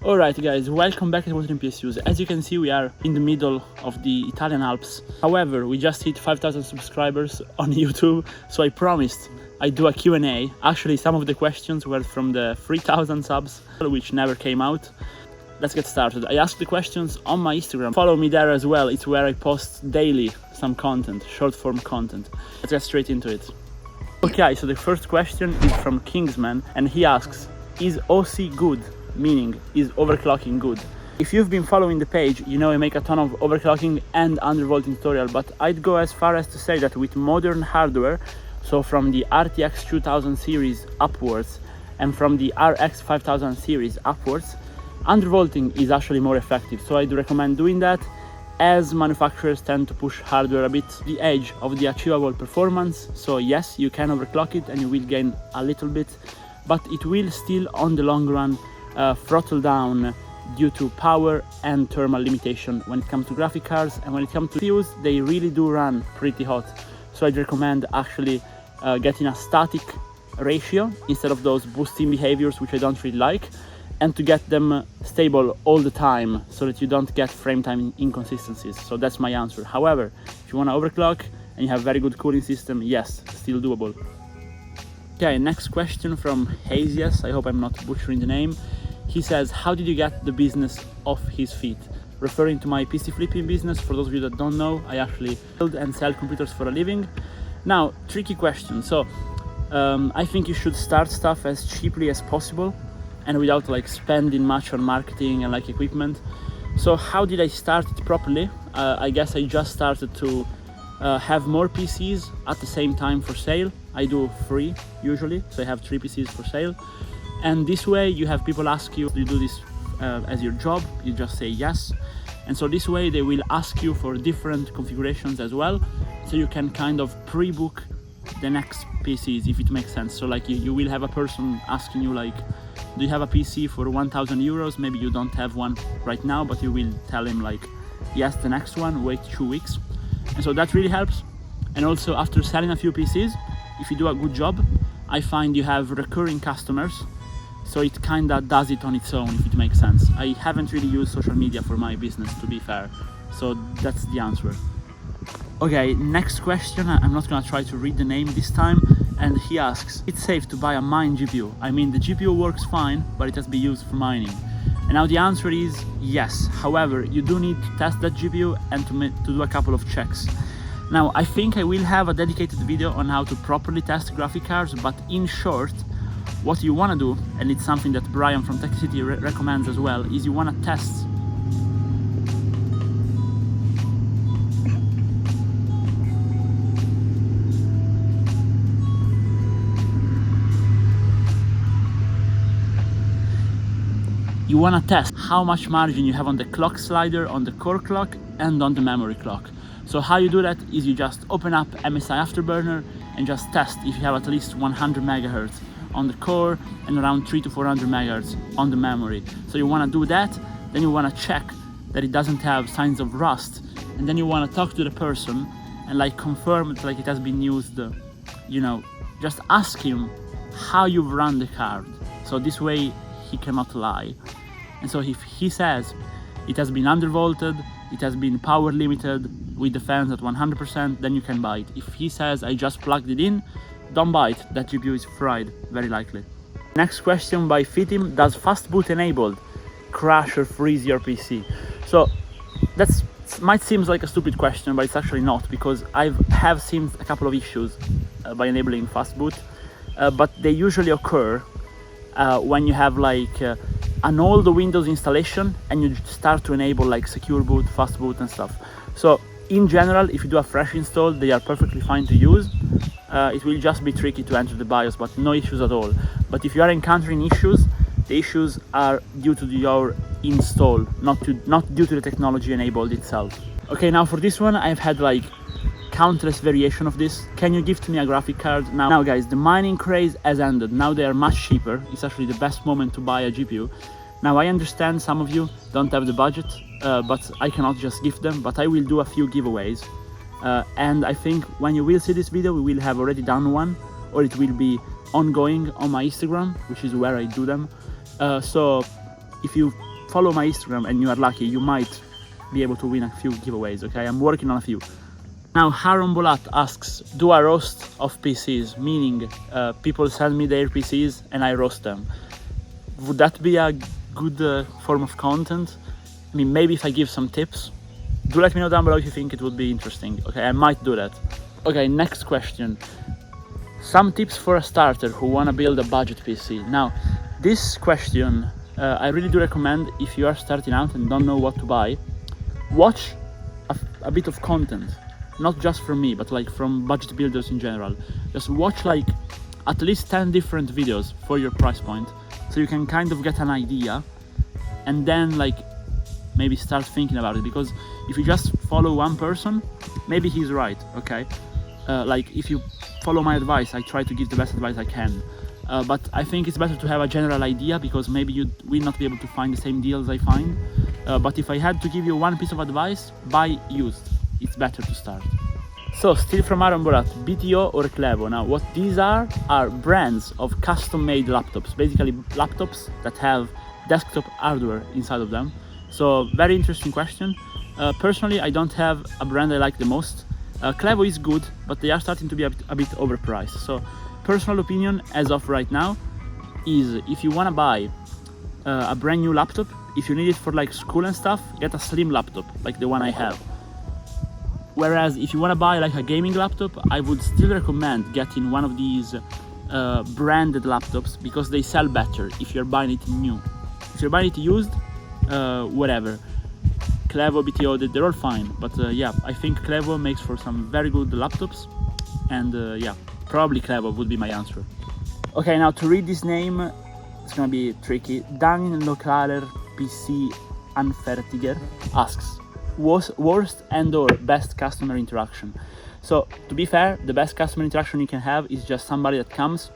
Alright guys, welcome back to Overclocking PSUs. As you can see, we are in the middle of the Italian Alps. However, we just hit 5,000 subscribers on YouTube, so I promised I'd do a Q&A. Actually, some of the questions were from the 3,000 subs, which never came out. Let's get started. I asked the questions on my Instagram. Follow me there as well. It's where I post daily some content, short form content. Let's get straight into it. Okay, so the first question is from Kingsman, and he asks, is OC good? Meaning, is overclocking good? If you've been following the page, you know I make a ton of overclocking and undervolting tutorial, but I'd go as far as to say that with modern hardware, so from the RTX 2000 series upwards and from the RX 5000 series upwards, undervolting is actually more effective. So I'd recommend doing that, as manufacturers tend to push hardware a bit the edge of the achievable performance. So yes, you can overclock it and you will gain a little bit, but it will still on the long run throttle down due to power and thermal limitation when it comes to graphic cards. And when it comes to CPUs, they really do run pretty hot. So I'd recommend actually getting a static ratio instead of those boosting behaviors, which I don't really like, and to get them stable all the time so that you don't get frame time inconsistencies. So that's my answer. However, if you want to overclock and you have very good cooling system, yes, still doable. Okay, next question from Hazias. I hope I'm not butchering the name. He says, how did you get the business off his feet? Referring to my PC flipping business. For those of you that don't know, I actually build and sell computers for a living. Now, tricky question. So I think you should start stuff as cheaply as possible and without like spending much on marketing and like equipment. So how did I start it properly? I guess I just started to have more PCs at the same time for sale. I do 3 usually, so I have 3 PCs for sale. And this way you have people ask you, do you do this as your job? You just say yes. And so this way they will ask you for different configurations as well, so you can kind of pre-book the next PCs, if it makes sense. So like you will have a person asking you like, do you have a PC for 1,000 euros? Maybe you don't have one right now, but you will tell him like, yes, the next one, wait 2 weeks. And so that really helps. And also after selling a few PCs, if you do a good job, I find you have recurring customers. So it kind of does it on its own, if it makes sense. I haven't really used social media for my business, to be fair. So that's the answer. Okay, next question. I'm not gonna try to read the name this time. And he asks, it's safe to buy a mine GPU? I mean, the GPU works fine, but it has to be used for mining. And now the answer is yes. However, you do need to test that GPU and to do a couple of checks. Now, I think I will have a dedicated video on how to properly test graphic cards, but in short, what you want to do, and it's something that Brian from Tech City recommends as well, is you want to test how much margin you have on the clock slider, on the core clock, and on the memory clock. So how you do that is you just open up MSI Afterburner and just test if you have at least 100 megahertz on the core and around 300 to 400 megahertz on the memory. So you want to do that, then you want to check that it doesn't have signs of rust, and then you want to talk to the person and like confirm it, like it has been used, you know, just ask him how you've run the card. So this way he cannot lie. And so if he says it has been undervolted, it has been power limited with the fans at 100%, then you can buy it. If he says I just plugged it in, don't buy it. That GPU is fried, very likely. Next question by Fitim, does fast boot enabled crash or freeze your PC? So that might seem like a stupid question, but it's actually not, because I have seen a couple of issues by enabling fast boot, but they usually occur when you have like an old Windows installation and you start to enable like secure boot, fast boot and stuff. So in general, if you do a fresh install, they are perfectly fine to use. It will just be tricky to enter the BIOS, but no issues at all. But if you are encountering issues, the issues are due to your install, not due to the technology enabled itself. Okay, now for this one, I've had like countless variation of this. Can you gift me a graphic card? Now guys, the mining craze has ended. Now they are much cheaper. It's actually the best moment to buy a GPU. Now I understand some of you don't have the budget, but I cannot just gift them, but I will do a few giveaways. And I think when you will see this video, we will have already done one, or it will be ongoing on my Instagram, which is where I do them. So if you follow my Instagram and you are lucky, you might be able to win a few giveaways, okay? I'm working on a few. Now, Haron Bolat asks, do a roast of PCs, meaning people send me their PCs and I roast them. Would that be a good form of content? I mean, maybe if I give some tips. Do let me know down below if you think it would be interesting. Okay, I might do that. Okay, next question. Some tips for a starter who want to build a budget PC. Now, this question I really do recommend if you are starting out and don't know what to buy. Watch a bit of content, not just from me, but like from budget builders in general. Just watch like at least 10 different videos for your price point, so you can kind of get an idea, and then like maybe start thinking about it. Because if you just follow one person, maybe he's right, okay? Like if you follow my advice, I try to give the best advice I can. But I think it's better to have a general idea, because maybe you will not be able to find the same deals I find. But if I had to give you one piece of advice, buy used. It's better to start. So, still from Aaron Borat, BTO or Clevo. Now, what these are brands of custom-made laptops. Basically, laptops that have desktop hardware inside of them. So, very interesting question. Personally, I don't have a brand I like the most. Clevo is good, but they are starting to be a bit overpriced. So, personal opinion as of right now is, if you want to buy a brand new laptop, if you need it for like school and stuff, get a slim laptop like the one I have. Whereas if you want to buy like a gaming laptop, I would still recommend getting one of these branded laptops, because they sell better if you're buying it new. If you're buying it used, whatever. Clevo, BTO, they're all fine. But yeah, I think Clevo makes for some very good laptops. And yeah, probably Clevo would be my answer. Okay, now to read this name, it's gonna be tricky. Dan Lokaler PC Anfertiger asks, worst and or best customer interaction. So to be fair, the best customer interaction you can have is just somebody that comes,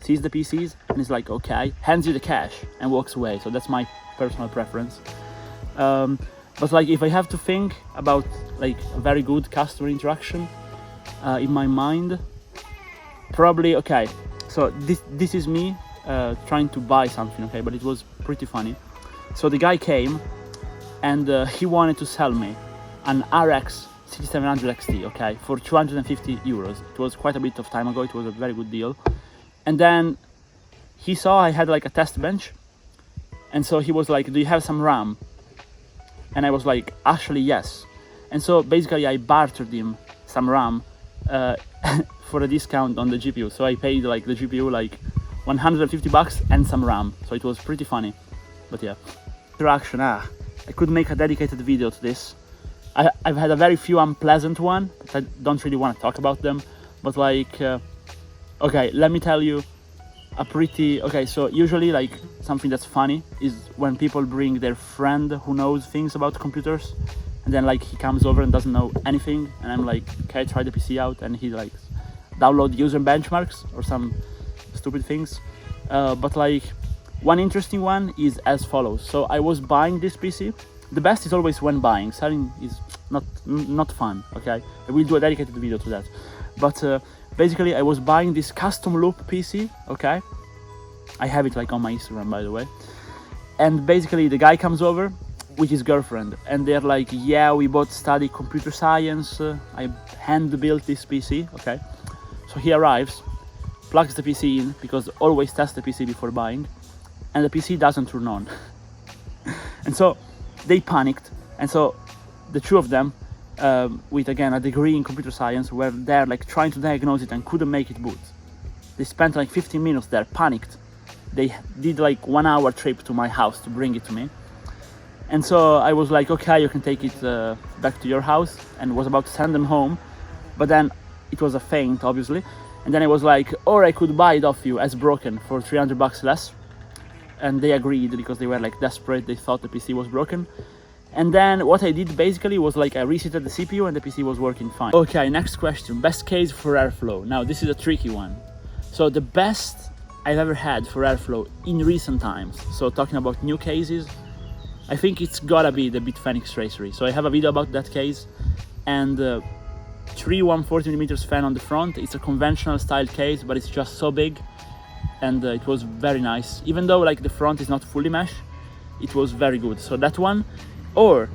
sees the PCs and is like, okay, hands you the cash and walks away. So that's my personal preference. But like if I have to think about like a very good customer interaction in my mind, probably, okay, so this is me trying to buy something, okay, but it was pretty funny. So the guy came and he wanted to sell me an RX 6700 XT, okay, for 250 euros. It was quite a bit of time ago, it was a very good deal. And then he saw I had like a test bench, and so he was like, do you have some RAM? And I was like, actually yes. And so basically I bartered him some RAM for a discount on the GPU. So I paid like the GPU like 150 bucks and some RAM. So it was pretty funny. But yeah, interaction, I could make a dedicated video to this. I've had a very few unpleasant one, but I don't really want to talk about them. But like, okay, let me tell you a pretty, okay, so usually like something that's funny is when people bring their friend who knows things about computers, and then like he comes over and doesn't know anything, and I'm like, okay, try the PC out, and he like download user benchmarks or some stupid things. But like one interesting one is as follows. So I was buying this PC. The best is always when buying. Selling is not fun, okay? I will do a dedicated video to that. But basically I was buying this custom loop PC, okay? I have it like on my Instagram, by the way. And basically the guy comes over with his girlfriend, and they're like, yeah, we both study computer science. I hand built this PC, okay? So he arrives, plugs the PC in, because always test the PC before buying, and the PC doesn't turn on. And so they panicked, and so the two of them, with again a degree in computer science, were there like trying to diagnose it and couldn't make it boot. They spent like 15 minutes there, panicked. They did like 1 hour trip to my house to bring it to me. And so I was like, okay, you can take it back to your house, and was about to send them home. But then it was a feint, obviously. And then I was like, or I could buy it off you as broken for 300 bucks less. And they agreed, because they were like desperate. They thought the PC was broken. And then what I did basically was like I resetted the CPU and the PC was working fine. Okay, next question. Best case for airflow. Now this is a tricky one. So the best I've ever had for airflow in recent times, so talking about new cases, I think it's gotta be the Bitfenix Tracery. So I have a video about that case, and 3 140mm fan on the front. It's a conventional style case, but it's just so big, and it was very nice. Even though like the front is not fully mesh, it was very good. So that one, or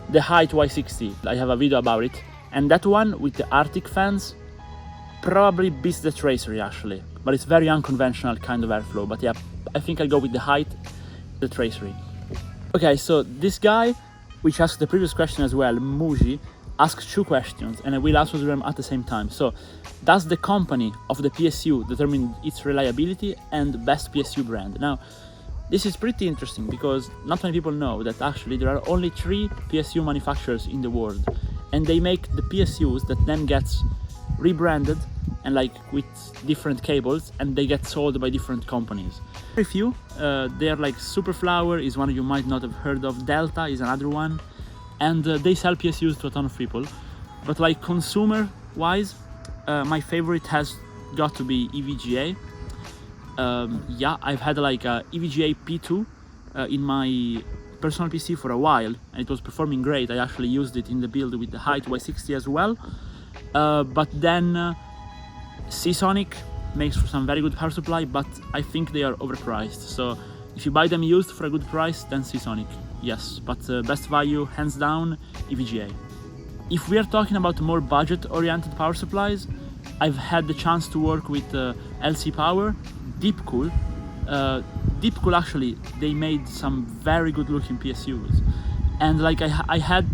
the height Y60, I have a video about it, and that one with the Arctic fans probably beats the Tracery actually, but it's very unconventional kind of airflow. But yeah, I think I'll go with the height, the Tracery. Okay, so this guy, which asked the previous question as well, Muji, asked 2 questions, and I will answer them at the same time. So, does the company of the PSU determine its reliability and best PSU brand? Now, this is pretty interesting because not many people know that actually there are only 3 PSU manufacturers in the world, and they make the PSUs that then gets rebranded and like with different cables, and they get sold by different companies. Very few. They are like Superflower is one you might not have heard of. Delta is another one, and they sell PSUs to a ton of people. But like consumer wise, my favorite has got to be EVGA. Yeah, I've had like a EVGA P2 in my personal PC for a while, and it was performing great. I actually used it in the build with the height Y60 as well. But then Seasonic makes for some very good power supply, but I think they are overpriced. So if you buy them used for a good price, then Seasonic, yes. But best value, hands down, EVGA. If we are talking about more budget-oriented power supplies, I've had the chance to work with LC Power, Deepcool. Deepcool actually, they made some very good-looking PSUs, and like I had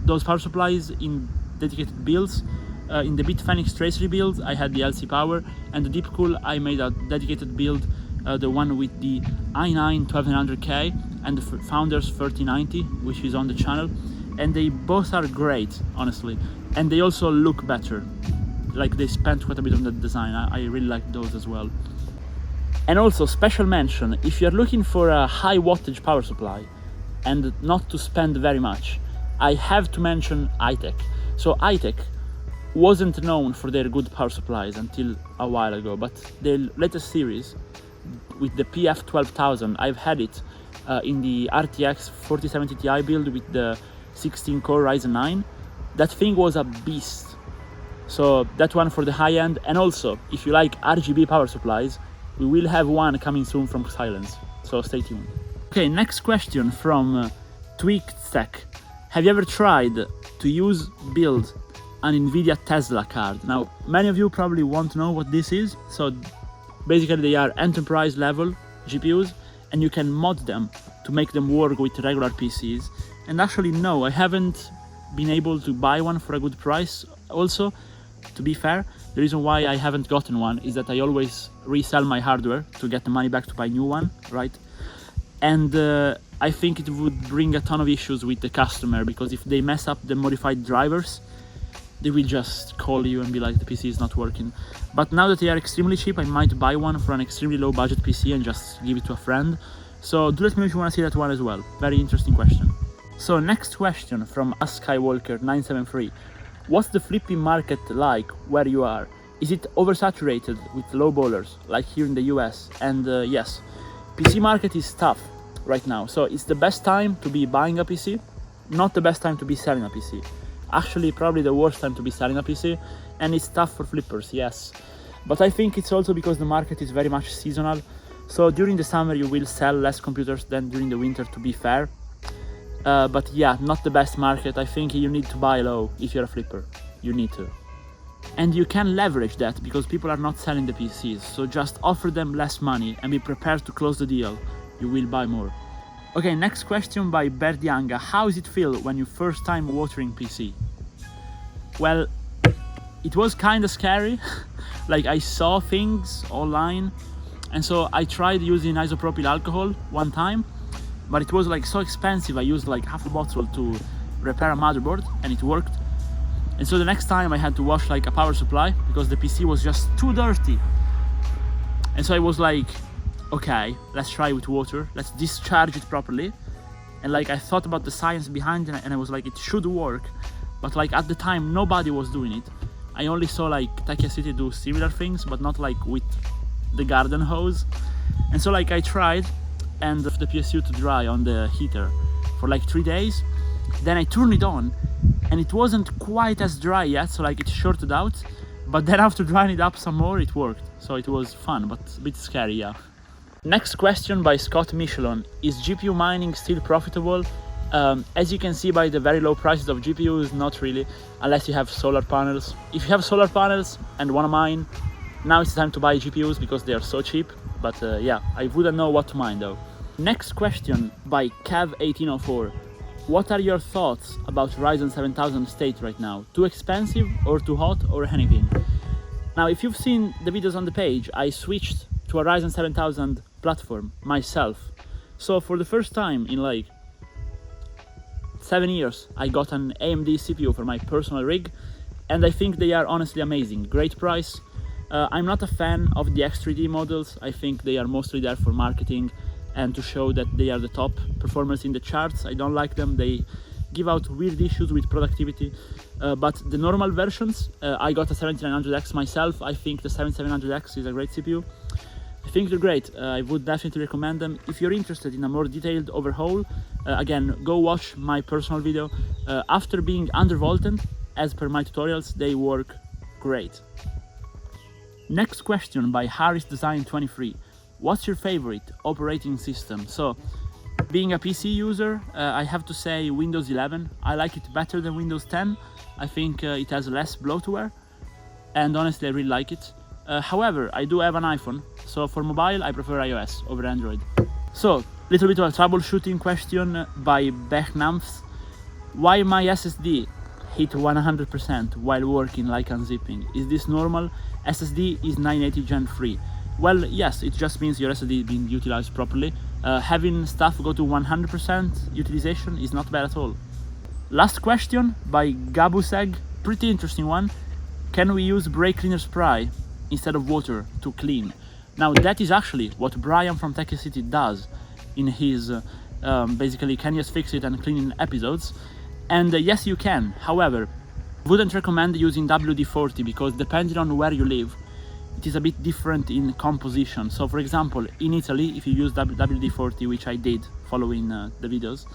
those power supplies in dedicated builds. In the Bitfenix Tracery build, I had the LC Power, and the Deepcool, I made a dedicated build, the one with the i9 12900K and the Founders 3090, which is on the channel, and they both are great, honestly, and they also look better. Like they spent quite a bit on the design. I really like those as well. And also, special mention, if you're looking for a high wattage power supply and not to spend very much, I have to mention iTech. So iTech wasn't known for their good power supplies until a while ago, but their latest series with the PF12000, I've had it in the RTX 4070 Ti build with the 16-core Ryzen 9. That thing was a beast. So that one for the high end. And also, if you like RGB power supplies, we will have one coming soon from Silence, so stay tuned. Okay, next question from Tweaked Tech. Have you ever tried to build an Nvidia Tesla card? Now, many of you probably won't know what this is. So basically they are enterprise level GPUs, and you can mod them to make them work with regular PCs. And actually no, I haven't been able to buy one for a good price. Also, to be fair, the reason why I haven't gotten one is that I always resell my hardware to get the money back to buy new one, right? And I think it would bring a ton of issues with the customer, because if they mess up the modified drivers, they will just call you and be like, the PC is not working. But now that they are extremely cheap, I might buy one for an extremely low budget PC and just give it to a friend. So do let me know if you want to see that one as well. Very interesting question. So next question from Skywalker973. What's the flipping market like where you are? Is it oversaturated with low ballers like here in the US? And yes, PC market is tough right now. So it's the best time to be buying a PC, not the best time to be selling a PC. Actually, probably the worst time to be selling a PC, and it's tough for flippers, yes. But I think it's also because the market is very much seasonal. So during the summer you will sell less computers than during the winter, to be fair. But yeah, not the best market. I think you need to buy low if you're a flipper. You need to. And you can leverage that because people are not selling the PCs. So just offer them less money and be prepared to close the deal. You will buy more. Okay, next question by Berdianga. How does it feel when you first time watering PC? Well, it was kind of scary. Like I saw things online, and so I tried using isopropyl alcohol one time, but it was like so expensive. I used like half a bottle to repair a motherboard, and it worked. And so the next time I had to wash like a power supply because the PC was just too dirty. And so I was like, okay, let's try with water, let's discharge it properly. And like I thought about the science behind it, and I was like, it should work. But like at the time nobody was doing it. I only saw like Takia City do similar things, but not like with the garden hose. And so like I tried and the PSU to dry on the heater for like 3 days. Then I turned it on and it wasn't quite as dry yet, so like it shorted out. But then after drying it up some more, it worked. So it was fun, but a bit scary, yeah. Next question by Scott Michelon. Is GPU mining still profitable? As you can see by the very low prices of GPUs, not really, unless you have solar panels. If you have solar panels and want to mine, now it's time to buy GPUs because they are so cheap. But yeah, I wouldn't know what to mine though. Next question by Cav1804. What are your thoughts about Ryzen 7000 state right now? Too expensive or too hot or anything? Now, if you've seen the videos on the page, I switched to a Ryzen 7000 platform myself. So for the first time in like 7 years, I got an AMD CPU for my personal rig, and I think they are honestly amazing. Great price. I'm not a fan of the X3D models. I think they are mostly there for marketing and to show that they are the top performers in the charts. I don't like them. They give out weird issues with productivity. But the normal versions, I got a 7900X myself. I think the 7700X is a great CPU. I think they're great. I would definitely recommend them. If you're interested in a more detailed overhaul, again, go watch my personal video. After being undervolted, as per my tutorials, they work great. Next question by Harris Design 23. What's your favorite operating system? So, being a PC user, I have to say Windows 11. I like it better than Windows 10. I think it has less bloatware, and honestly I really like it. However, I do have an iPhone, so for mobile I prefer iOS over Android. So, little bit of a troubleshooting question by Bechnamps. Why my SSD hit 100% while working like unzipping? Is this normal? SSD is 980 Gen 3. Well, yes, it just means your SSD is being utilized properly. Having stuff go to 100% utilization is not bad at all. Last question by Gabuseg, pretty interesting one. Can we use brake cleaner spray instead of water to clean? Now that is actually what Brian from Tech City does in his basically can you just fix it and clean episodes. And yes, you can. However, wouldn't recommend using WD-40 because depending on where you live, it is a bit different in composition. So for example, in Italy, if you use WD-40, which I did following the videos,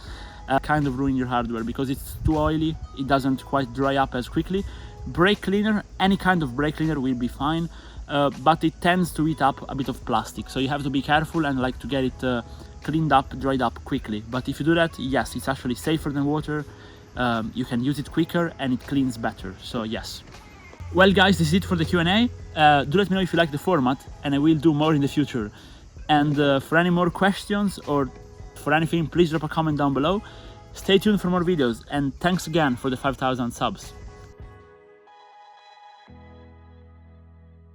kind of ruin your hardware because it's too oily, it doesn't quite dry up as quickly. Brake cleaner, any kind of brake cleaner will be fine, but it tends to eat up a bit of plastic. So you have to be careful and like to get it cleaned up, dried up quickly. But if you do that, yes, it's actually safer than water. You can use it quicker and it cleans better, so yes. Well guys, this is it for the Q&A. Do let me know if you like the format and I will do more in the future. And for any more questions or for anything, please drop a comment down below. Stay tuned for more videos and thanks again for the 5,000 subs.